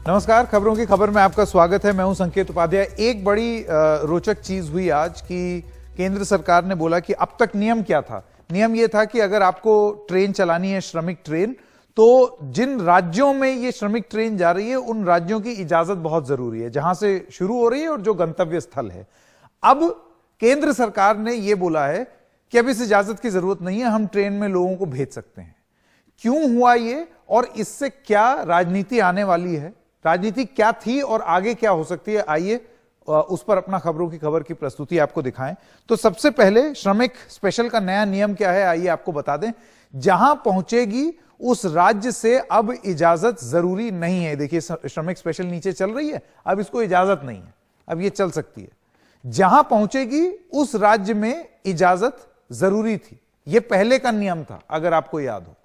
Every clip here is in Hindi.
नमस्कार, खबरों की खबर में आपका स्वागत है। मैं हूं संकेत उपाध्याय। एक बड़ी रोचक चीज हुई आज कि केंद्र सरकार ने बोला कि अब तक नियम क्या था। नियम यह था कि अगर आपको ट्रेन चलानी है, श्रमिक ट्रेन, तो जिन राज्यों में ये श्रमिक ट्रेन जा रही है उन राज्यों की इजाजत बहुत जरूरी है, जहां से शुरू हो रही है और जो गंतव्य स्थल है। अब केंद्र सरकार ने यह बोला है कि अब इस इजाजत की जरूरत नहीं है, हम ट्रेन में लोगों को भेज सकते हैं। क्यों हुआ ये और इससे क्या राजनीति आने वाली है, राजनीति क्या थी और आगे क्या हो सकती है, आइए उस पर अपना खबरों की खबर की प्रस्तुति आपको दिखाएं। तो सबसे पहले श्रमिक स्पेशल का नया नियम क्या है, आइए आपको बता दें। जहां पहुंचेगी उस राज्य से अब इजाजत जरूरी नहीं है। देखिए श्रमिक स्पेशल नीचे चल रही है, अब इसको इजाजत नहीं है, अब ये चल सकती है। जहां पहुंचेगी उस राज्य में इजाजत जरूरी थी, यह पहले का नियम था, अगर आपको याद हो।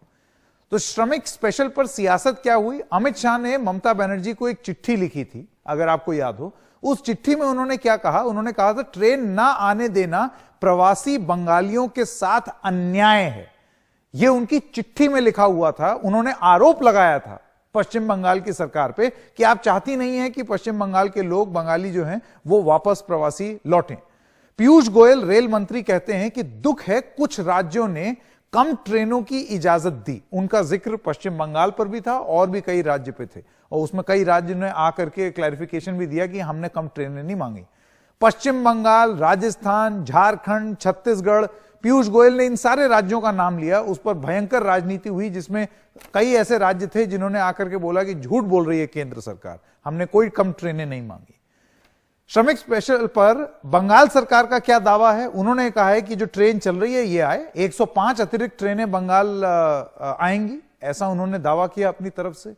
तो श्रमिक स्पेशल पर सियासत क्या हुई? अमित शाह ने ममता बनर्जी को एक चिट्ठी लिखी थी, अगर आपको याद हो। उस चिट्ठी में उन्होंने क्या कहा? उन्होंने कहा था ट्रेन ना आने देना प्रवासी बंगालियों के साथ अन्याय है। यह उनकी चिट्ठी में लिखा हुआ था। उन्होंने आरोप लगाया था पश्चिम बंगाल की सरकार पे कि आप चाहती नहीं है कि पश्चिम बंगाल के लोग, बंगाली जो हैं, वो वापस प्रवासी लौटें। पीयूष गोयल रेल मंत्री कहते हैं कि दुख है कुछ राज्यों ने कम ट्रेनों की इजाजत दी। उनका जिक्र पश्चिम बंगाल पर भी था और भी कई राज्य पे थे, और उसमें कई राज्यों ने आकर के क्लैरिफिकेशन भी दिया कि हमने कम ट्रेनें नहीं मांगी। पश्चिम बंगाल, राजस्थान, झारखंड, छत्तीसगढ़, पीयूष गोयल ने इन सारे राज्यों का नाम लिया। उस पर भयंकर राजनीति हुई, जिसमें कई ऐसे राज्य थे जिन्होंने आकर के बोला कि झूठ बोल रही है केंद्र सरकार, हमने कोई कम ट्रेनें नहीं मांगी। श्रमिक स्पेशल पर बंगाल सरकार का क्या दावा है? उन्होंने कहा है कि जो ट्रेन चल रही है ये आए, 105 अतिरिक्त ट्रेनें बंगाल आएंगी, ऐसा उन्होंने दावा किया अपनी तरफ से।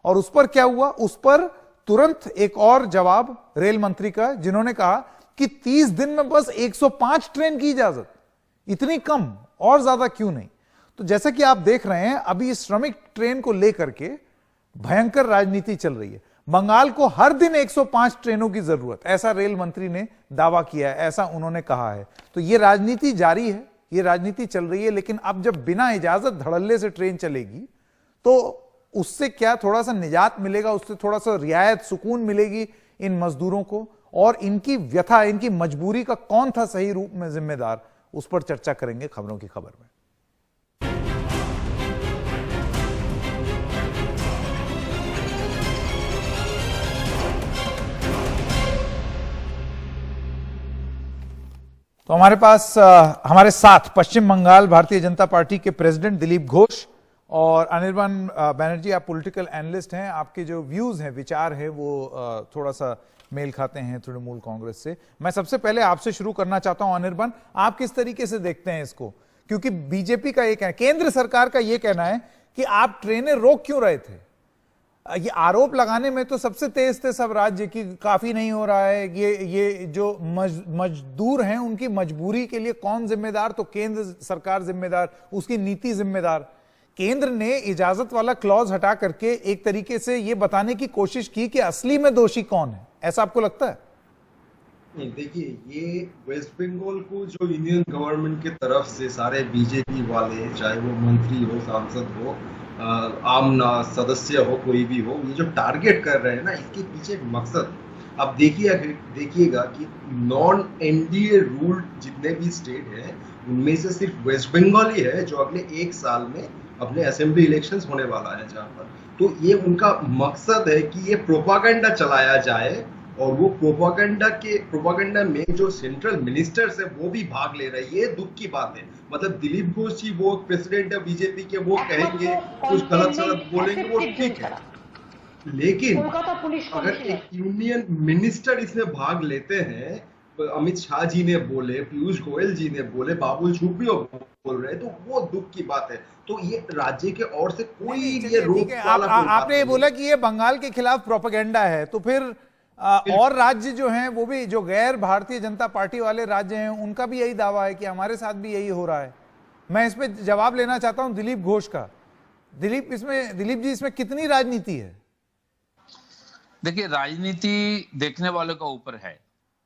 और उस पर क्या हुआ? उस पर तुरंत एक और जवाब रेल मंत्री का, जिन्होंने कहा कि 30 दिन में बस 105 ट्रेन की इजाजत, इतनी कम, और ज्यादा क्यों नहीं? तो जैसा कि आप देख रहे हैं, अभी इस श्रमिक ट्रेन को लेकर के भयंकर राजनीति चल रही है। बंगाल को हर दिन 105 ट्रेनों की जरूरत, ऐसा रेल मंत्री ने दावा किया है, ऐसा उन्होंने कहा है। तो यह राजनीति जारी है, यह राजनीति चल रही है। लेकिन अब जब बिना इजाजत धड़ल्ले से ट्रेन चलेगी तो उससे क्या थोड़ा सा निजात मिलेगा, उससे थोड़ा सा रियायत, सुकून मिलेगी इन मजदूरों को। और इनकी व्यथा, इनकी मजबूरी का कौन था सही रूप में जिम्मेदार, उस पर चर्चा करेंगे खबरों की खबर में। तो हमारे पास हमारे साथ पश्चिम बंगाल भारतीय जनता पार्टी के प्रेसिडेंट दिलीप घोष और अनिर्बान बनर्जी, आप पॉलिटिकल एनालिस्ट हैं। आपके जो व्यूज हैं, विचार है, वो थोड़ा सा मेल खाते हैं तृणमूल कांग्रेस से। मैं सबसे पहले आपसे शुरू करना चाहता हूं अनिर्बान, आप किस तरीके से देखते हैं इसको? क्योंकि बीजेपी का ये कहना, केंद्र सरकार का यह कहना है कि आप ट्रेनें रोक क्यों रहे थे। ये आरोप लगाने में तो सबसे तेज थे सब राज्य की, काफी नहीं हो रहा है। ये जो मजदूर हैं उनकी मजबूरी के लिए कौन जिम्मेदार? तो केंद्र सरकार जिम्मेदार, उसकी नीति जिम्मेदार। केंद्र ने इजाजत वाला क्लॉज हटा करके एक तरीके से यह बताने की कोशिश की कि असली में दोषी कौन है, ऐसा आपको लगता है? नहीं, देखिए, ये वेस्ट बंगाल को जो यूनियन गवर्नमेंट की तरफ से सारे बीजेपी वाले, चाहे वो मंत्री हो, सांसद हो, आम सदस्य हो, कोई भी हो, ये जो टारगेट कर रहे हैं ना, इसके पीछे एक मकसद। अब देखिएगा कि नॉन एनडीए रूल जितने भी स्टेट है उनमें से सिर्फ वेस्ट बंगाल ही है जो अगले 1 साल में अपने असेंबली इलेक्शंस होने वाला है जहां पर। तो ये उनका मकसद है कि ये प्रोपागेंडा चलाया जाए, और वो प्रोपागेंडा में जो सेंट्रल मिनिस्टर्स है वो भी भाग ले रहे हैं। ये दुख की बात है। मतलब दिलीप घोष जी, वो प्रेसिडेंट है बीजेपी के, वो कहेंगे कुछ गलत सलत बोलेंगे, वो ठीक है। लेकिन अगर एक यूनियन मिनिस्टर इसमें भाग लेते हैं, अमित शाह जी ने बोले, पीयूष गोयल जी ने बोले, बाबुल सुप्रियो बोल रहे हैं, तो वो दुख की बात है। तो ये राज्य के ओर से कोई ये रोक वाला आपने ये बोला कि ये बंगाल के खिलाफ प्रोपेगेंडा है, तो फिर और राज्य जो हैं, वो भी जो गैर भारतीय जनता पार्टी वाले राज्य हैं, उनका भी यही दावा है कि हमारे साथ भी यही हो रहा है। मैं इस पे जवाब लेना चाहता हूं दिलीप घोष का। दिलीप जी, इसमें कितनी राजनीति है? देखिए, राजनीति देखने वालों का ऊपर है।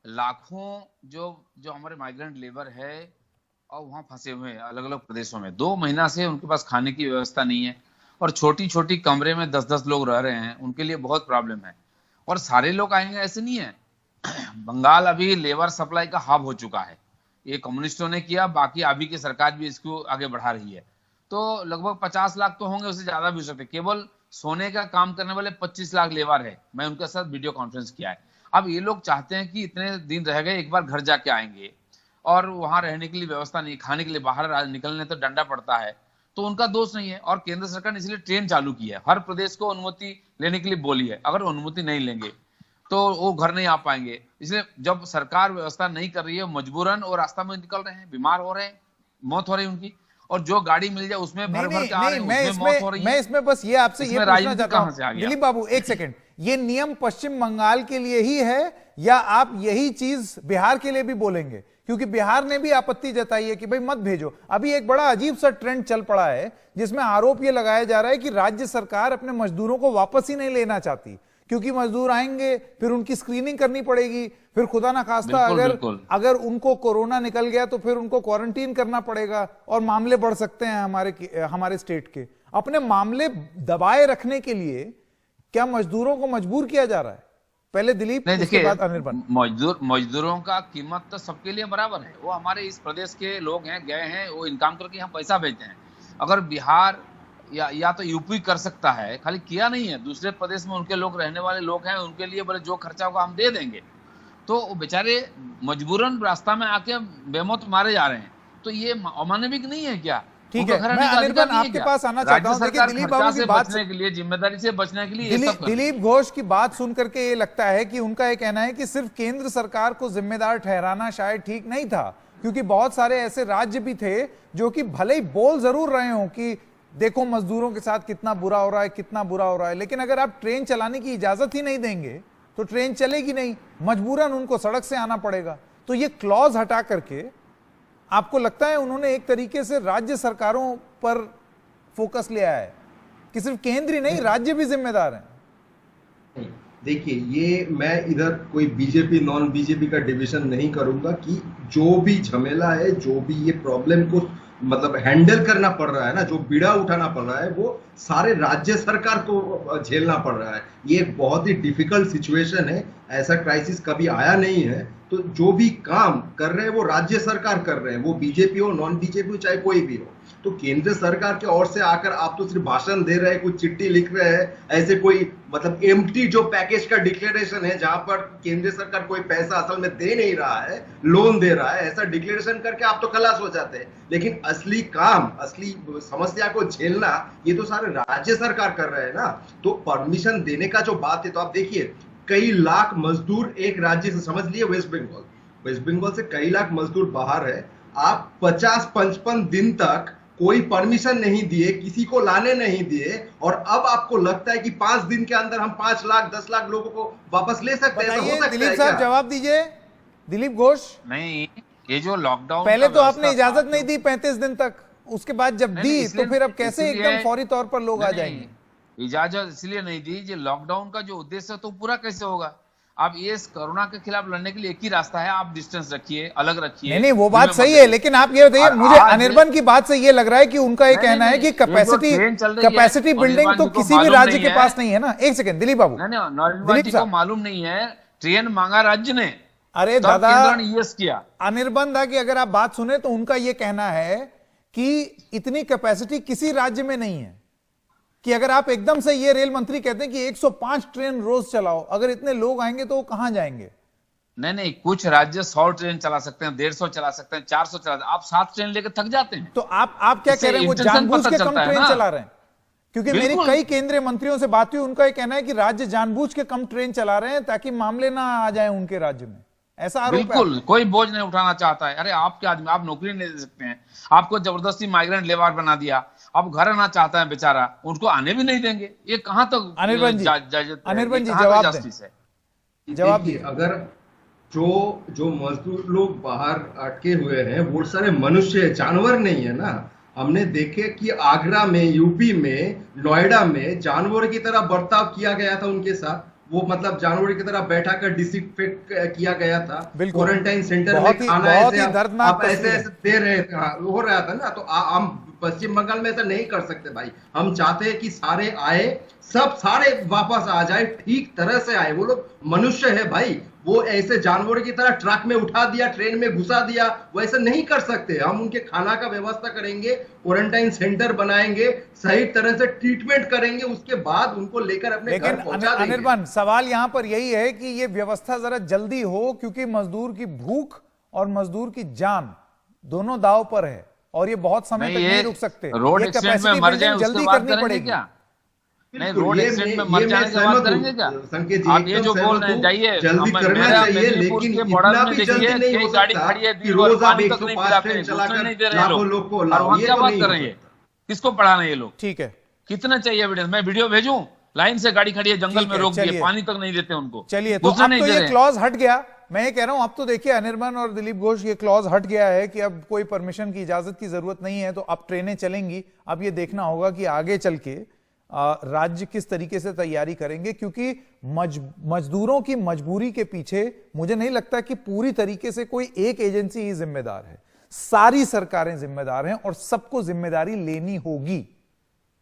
लाखों जो हमारे माइग्रेंट लेबर है और वहां फंसे हुए हैं अलग अलग प्रदेशों में, 2 महीना से उनके पास खाने की व्यवस्था नहीं है। और छोटी छोटी कमरे में 10-10 लोग रह रहे हैं, उनके लिए बहुत प्रॉब्लम है। और सारे लोग आएंगे ऐसे नहीं है। बंगाल अभी लेबर सप्लाई का हब हो चुका है, ये कम्युनिस्टों ने किया, बाकी अभी की सरकार भी इसको आगे बढ़ा रही है। तो लगभग 50 लाख तो होंगे, उससे ज्यादा भी हो सकते। केवल सोने का काम करने वाले 25 लाख लेबर है, मैं उनके साथ वीडियो कॉन्फ्रेंस किया है। अब ये लोग चाहते हैं कि इतने दिन रह गए, एक बार घर जाके आएंगे, और वहां रहने के लिए व्यवस्था नहीं, खाने के लिए बाहर निकलने तो डंडा पड़ता है, तो उनका दोष नहीं है। और केंद्र सरकार ने इसलिए ट्रेन चालू की है, हर प्रदेश को अनुमति लेने के लिए बोली है। अगर अनुमति नहीं लेंगे तो वो घर नहीं आ पाएंगे। इसलिए जब सरकार व्यवस्था नहीं कर रही है, मजबूरन वो रास्ता में निकल रहे हैं, बीमार हो रहे हैं, मौत हो रही है उनकी, और जो गाड़ी मिल जाए उसमें भर भर के आ रहे हैं, उसमें मौत हो रही है। मैं इसमें बस ये आपसे ये पूछना चाहता हूं दिलीप बाबू, एक सेकंड, ये नियम पश्चिम बंगाल के लिए ही है या आप यही चीज बिहार के लिए भी बोलेंगे? क्योंकि बिहार ने भी आपत्ति जताई है कि भाई मत भेजो। अभी एक बड़ा अजीब सा ट्रेंड चल पड़ा है जिसमें आरोप ये लगाया जा रहा है कि राज्य सरकार अपने मजदूरों को वापस ही नहीं लेना चाहती, क्योंकि मजदूर आएंगे फिर उनकी स्क्रीनिंग करनी पड़ेगी, फिर खुदा ना खास्ता अगर उनको कोरोना निकल गया तो फिर उनको क्वारंटीन करना पड़ेगा और मामले बढ़ सकते हैं हमारे स्टेट के। अपने मामले दबाए रखने के लिए क्या मजदूरों को मजबूर किया जा रहा है? पहले दिलीप, उसके बाद अनिर्बन। मजदूरों का कीमत तो सबके लिए बराबर है। वो हमारे इस प्रदेश के लोग हैं, गए हैं, वो इनकम करके हम पैसा भेजते हैं। अगर बिहार या तो यूपी कर सकता है, खाली किया नहीं है, दूसरे प्रदेश में उनके लोग रहने वाले लोग हैं, उनके लिए बोले जो खर्चा होगा हम दे देंगे, तो वो बेचारे मजबूरन रास्ता में आके बेमौत मारे जा रहे हैं। तो ये अमानविक नहीं है क्या? ठीक है, मैं अनिर्बन आपके पास आना चाहता हूं। देखिए दिलीप बाबू की बात बचने के लिए, जिम्मेदारी से बचने के लिए दिलीप घोष की बात सुन करके ये लगता है कि उनका ये कहना है कि सिर्फ केंद्र सरकार को जिम्मेदार ठहराना शायद ठीक नहीं था, क्योंकि बहुत सारे ऐसे राज्य भी थे जो कि भले ही बोल जरूर रहे हो कि देखो मजदूरों के साथ कितना बुरा हो रहा है, कितना बुरा हो रहा है, लेकिन अगर आप ट्रेन चलाने की इजाजत ही नहीं देंगे तो ट्रेन चलेगी नहीं, मजबूरन उनको सड़क से आना पड़ेगा। तो ये क्लॉज हटा करके आपको लगता है उन्होंने एक तरीके से राज्य सरकारों पर फोकस लिया है कि सिर्फ केंद्र ही नहीं, राज्य भी जिम्मेदार हैं? देखिए, ये मैं इधर कोई बीजेपी नॉन बीजेपी का डिवीजन नहीं करूंगा कि जो भी झमेला है, जो भी ये प्रॉब्लम को मतलब हैंडल करना पड़ रहा है ना, जो बीड़ा उठाना पड़ रहा है, वो सारे राज्य सरकार को झेलना पड़ रहा है। ये एक बहुत ही डिफिकल्ट सिचुएशन है, ऐसा क्राइसिस कभी आया नहीं है। तो जो भी काम कर रहे हैं वो राज्य सरकार कर रहे हैं, वो बीजेपी हो, नॉन बीजेपी हो, चाहे कोई भी हो। तो केंद्र सरकार की ओर से आकर आप तो सिर्फ भाषण दे रहे हैं, कुछ चिट्ठी लिख रहे हैं, ऐसे कोई मतलब एम्प्टी जो पैकेज का डिक्लेरेशन है जहां पर केंद्र सरकार कोई पैसा असल में दे नहीं रहा है, लोन दे रहा है, ऐसा डिक्लेरेशन करके आप तो खलास हो जाते हैं। लेकिन असली काम, असली समस्या को झेलना ये तो सारे राज्य सरकार कर रहे हैं ना। तो परमिशन देने का जो बात है, तो आप देखिए कई लाख मजदूर एक राज्य से, समझ लिए वेस्ट बंगाल से कई लाख मजदूर बाहर है। आप 50-55 दिन तक कोई परमिशन नहीं दिए, किसी को लाने नहीं दिए, और अब आपको लगता है कि 5 दिन के अंदर हम 5 लाख 10 लाख लोगों को वापस ले सकते हैं? दिलीप साहब जवाब दीजिए। दिलीप घोष, नहीं, ये जो लॉकडाउन, पहले तो आपने इजाजत नहीं दी 35 दिन तक, उसके बाद जब दी तो फिर अब कैसे एकदम फौरी तौर पर लोग आ जाएंगे? इजाजत इसलिए नहीं दी, जो लॉकडाउन का जो उद्देश्य है तो पूरा कैसे होगा? आप ये कोरोना के खिलाफ लड़ने के लिए एक ही रास्ता है, आप डिस्टेंस रखिए, अलग रखिए। नहीं, वो बात सही है, लेकिन आप ये बताइए, मुझे अनिर्बन की बात से ये लग रहा है कि उनका ये कहना है कि कैपेसिटी बिल्डिंग तो किसी भी राज्य के पास नहीं है ना। एक सेकंड दिलीप बाबू, दिलीप को मालूम नहीं है, ट्रेन मांगा राज्य ने, अरे दादा यस किया। अनिर्बन दा की अगर आप बात सुने तो उनका ये कहना है कि इतनी कैपेसिटी किसी राज्य में नहीं है, कि अगर आप एकदम से ये रेल मंत्री कहते हैं कि 105 ट्रेन रोज चलाओ, अगर इतने लोग आएंगे तो वो कहां जाएंगे? नहीं, कुछ राज्य 100 ट्रेन चला सकते हैं, 150 चला सकते हैं, 400 चला सकते हैं। आप 7 ट्रेन लेकर थक जाते हैं। तो आप क्या कह रहे हैं, वो जानबूझ के कम ट्रेन चला रहे हैं? क्योंकि मेरी कई केंद्रीय मंत्रियों से बात हुई, उनका ये कहना है कि राज्य जानबूझ के कम ट्रेन चला रहे हैं ताकि मामले ना आ जाए उनके राज्य में। ऐसा आरोप है। बिल्कुल, कोई बोझ नहीं उठाना चाहता है। अरे आप क्या आदमी, आप नौकरी नहीं दे सकते हैं, आपको जबरदस्ती माइग्रेंट लेबर बना दिया, अब घर आना चाहता है बेचारा, उनको आने भी नहीं देंगे। ये कहां तक अनिर्बन जी जवाब दीजिए। अगर जो मजदूर लोग बाहर अटके हुए हैं वो सारे मनुष्य, जानवर नहीं है ना। हमने देखे कि आगरा में, यूपी में, नोएडा में जानवर की तरह बर्ताव किया गया था उनके साथ। वो मतलब जानवर की तरह बैठा कर डिसइंफेक्ट किया गया था। क्वारंटाइन सेंटर में खाना ऐसे दे रहे थे, हो रहा था ना। तो हम पश्चिम बंगाल में ऐसा नहीं कर सकते भाई। हम चाहते हैं कि सारे आए, सब सारे वापस आ जाए, ठीक तरह से आए। वो लोग मनुष्य है भाई, वो ऐसे जानवर की तरह ट्रक में उठा दिया, ट्रेन में घुसा दिया, वो ऐसा नहीं कर सकते। हम उनके खाना का व्यवस्था करेंगे, क्वारंटाइन सेंटर बनाएंगे, सही तरह से ट्रीटमेंट करेंगे, उसके बाद उनको लेकर अपने घर पहुंचा देंगे। अनिर्बान, सवाल यहां पर यही है कि ये व्यवस्था जरा जल्दी हो, क्योंकि मजदूर की भूख और मजदूर की जान दोनों दांव पर है और ये बहुत समय तक नहीं रुक सकते। रोड एक्सीडेंट में मर जाए जल्दी करनी पड़ेगी क्या? नहीं, रोड एक्सीडेंट में मर जाने के बाद करेंगे क्या? आप ये जो बोल रहे हैं, जाइए जल्दी करना चाहिए, लेकिन इतना भी जल्दी नहीं हो गाड़ी सकता खड़ी है, कि रोज आप पानी तक नहीं 105 पिलाते, चलाकर नहीं दे रहे लाखों लोग को लाओ, और ये क्या तो बात नहीं कर हो रहे हैं? सकता। किसको पढ़ाना ये लोग? ठीक है, कितना चाहिए एविडेंस? मैं वीडियो भेजूं? लाइन से गाड़ी खड़ी है, जंगल में रोक दिए, पानी तक नहीं देते उनको। चलिए, तो अब तो ये क्लॉज हट गया। मैं ये कह रहा हूं, अब तो देखिए अनिर्बान और दिलीप घोष, ये क्लॉज हट गया है कि अब कोई परमिशन की, इजाजत की जरूरत नहीं है, तो अब ट्रेनें चलेंगी। अब ये देखना होगा कि आगे चल के राज्य किस तरीके से तैयारी करेंगे, क्योंकि मजदूरों की मजबूरी के पीछे मुझे नहीं लगता कि पूरी तरीके से कोई एक एजेंसी ही जिम्मेदार है। सारी सरकारें जिम्मेदार हैं और सबको जिम्मेदारी लेनी होगी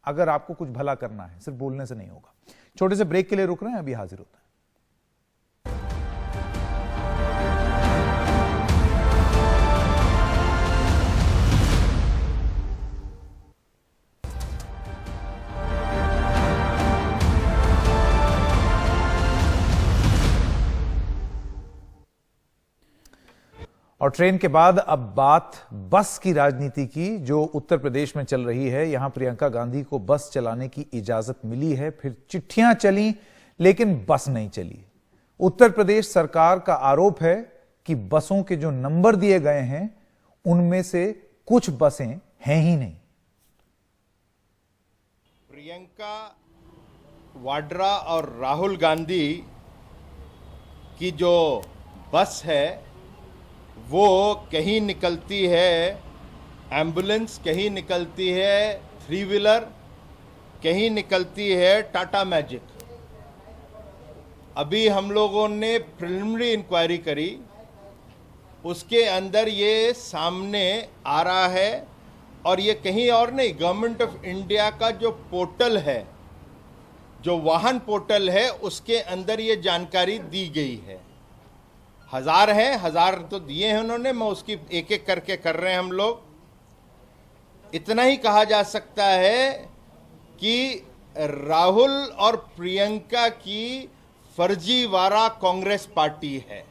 अगर आपको कुछ भला करना है, सिर्फ बोलने से नहीं होगा। छोटे से ब्रेक के लिए रुक रहे हैं, अभी हाजिर होते हैं। और ट्रेन के बाद अब बात बस की राजनीति की, जो उत्तर प्रदेश में चल रही है। यहां प्रियंका गांधी को बस चलाने की इजाजत मिली है, फिर चिट्ठियां चली, लेकिन बस नहीं चली। उत्तर प्रदेश सरकार का आरोप है कि बसों के जो नंबर दिए गए हैं उनमें से कुछ बसें हैं ही नहीं। प्रियंका वाड्रा और राहुल गांधी की जो बस है वो कहीं निकलती है एम्बुलेंस, कहीं निकलती है 3 व्हीलर, कहीं निकलती है टाटा मैजिक। अभी हम लोगों ने प्रिलिमिनरी इंक्वायरी करी, उसके अंदर ये सामने आ रहा है, और ये कहीं और नहीं, गवर्नमेंट ऑफ इंडिया का जो पोर्टल है, जो वाहन पोर्टल है, उसके अंदर ये जानकारी दी गई है। 1000 है, 1000 तो दिए हैं उन्होंने, मैं उसकी एक एक करके कर रहे हैं हम लोग। इतना ही कहा जा सकता है कि राहुल और प्रियंका की फर्जीवाड़ा कांग्रेस पार्टी है।